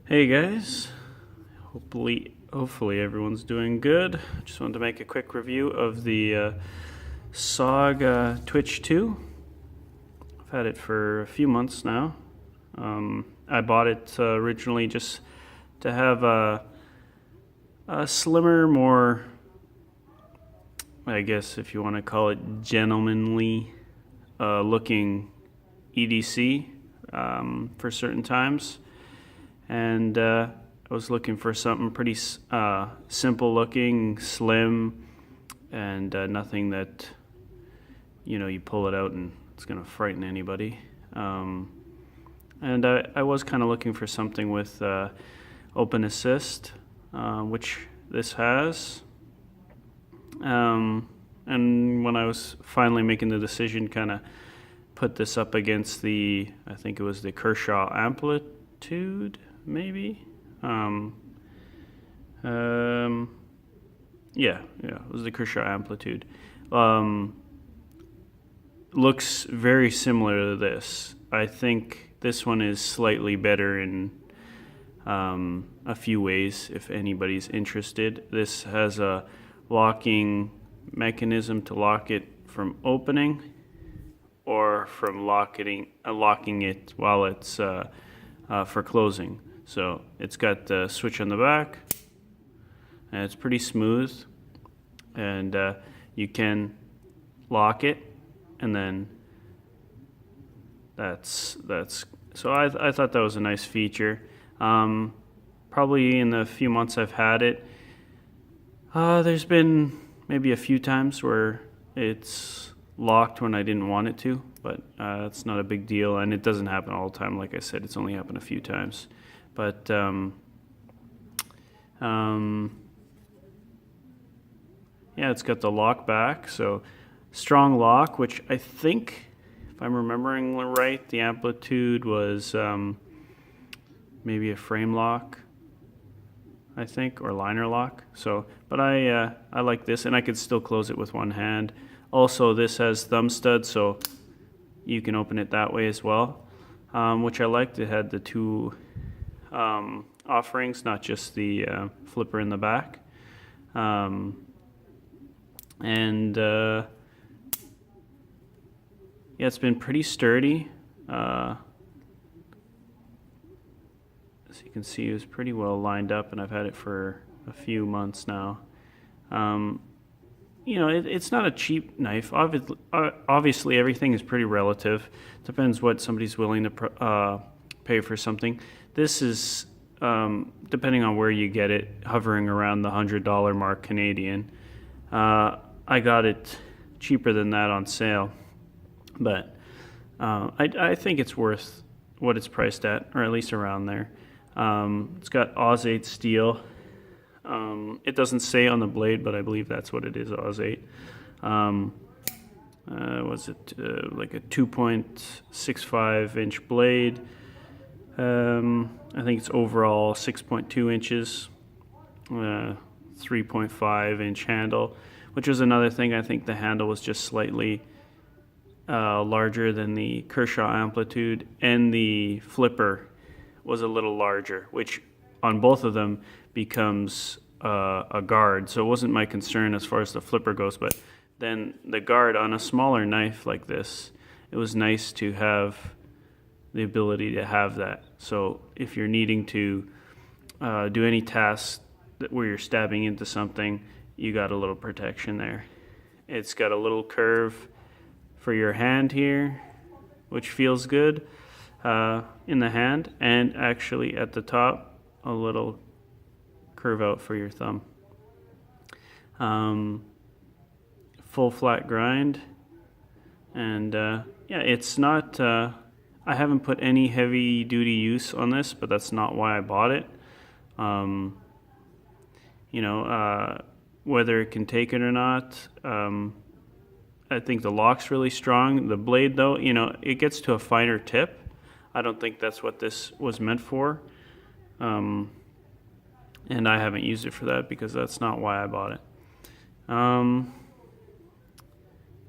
Hey guys, hopefully everyone's doing good. Just wanted to make a quick review of the SOG Twitch 2. I've had it for a few months now. I bought it originally just to have a slimmer, more, I guess if you want to call it gentlemanly looking EDC for certain times. And I was looking for something pretty simple looking, slim, and nothing that, you pull it out and it's going to frighten anybody. And I was kind of looking for something with open assist, which this has. And when I was finally making the decision, kind of put this up against I think it was the Kershaw Amplitude, maybe. Yeah, it was the Kershaw Amplitude. Looks very similar to this. I think this one is slightly better in a few ways, if anybody's interested. This has a locking mechanism to lock it from opening or from locking it while it's for closing. So it's got the switch on the back, and it's pretty smooth, and you can lock it, and then that's so I thought that was a nice feature. Probably in the few months I've had it, there's been maybe a few times where it's locked when I didn't want it to, but it's not a big deal, and it doesn't happen all the time. Like I said, it's only happened a few times. But yeah, it's got the lock back, so strong lock, which I think, if I'm remembering right, the Amplitude was maybe a frame lock, I think, or liner lock. So, but I like this, and I could still close it with one hand. Also, this has thumb studs, so you can open it that way as well, which I liked. It had the two offerings, not just the flipper in the back. Yeah, it's been pretty sturdy. As you can see, it was pretty well lined up, and I've had it for a few months now. It's not a cheap knife. Obviously, everything is pretty relative. Depends what somebody's willing to pay for something. This is, depending on where you get it, hovering around the $100 mark Canadian. I got it cheaper than that on sale, but I think it's worth what it's priced at, or at least around there. It's got Oz 8 steel. It doesn't say on the blade, but I believe that's what it is, Oz 8. Was it like a 2.65 inch blade? I think it's overall 6.2 inches, 3.5 inch handle, which was another thing. I think the handle was just slightly larger than the Kershaw Amplitude, and the flipper was a little larger, which on both of them becomes a guard. So it wasn't my concern as far as the flipper goes, but then the guard on a smaller knife like this, it was nice to have the ability to have that. So if you're needing to do any tasks where you're stabbing into something, you got a little protection there. It's got a little curve for your hand here, which feels good in the hand, and actually at the top, a little curve out for your thumb. Full flat grind, and yeah, it's not, I haven't put any heavy duty use on this, but that's not why I bought it. Whether it can take it or not, I think the lock's really strong. The blade, though, it gets to a finer tip. I don't think that's what this was meant for. And I haven't used it for that because that's not why I bought it.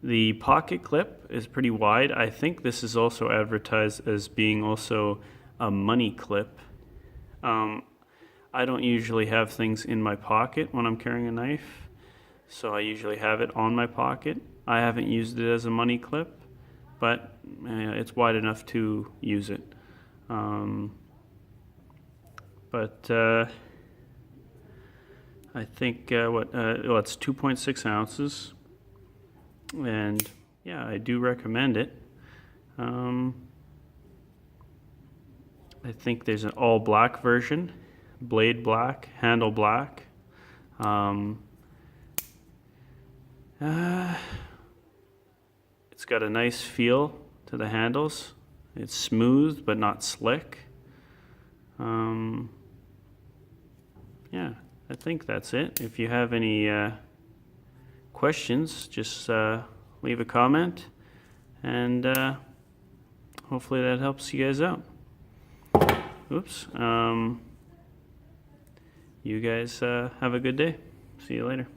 The pocket clip is pretty wide. I think this is also advertised as being also a money clip. I don't usually have things in my pocket when I'm carrying a knife, so I usually have it on my pocket. I haven't used it as a money clip, but it's wide enough to use it. I think well, it's 2.6 ounces, and yeah, I do recommend it. I think there's an all black version, blade black, handle black. It's got a nice feel to the handles. It's smooth but not slick. Yeah, I think that's it. If you have any questions, just leave a comment, and hopefully that helps you guys out. Oops. You guys have a good day. See you later.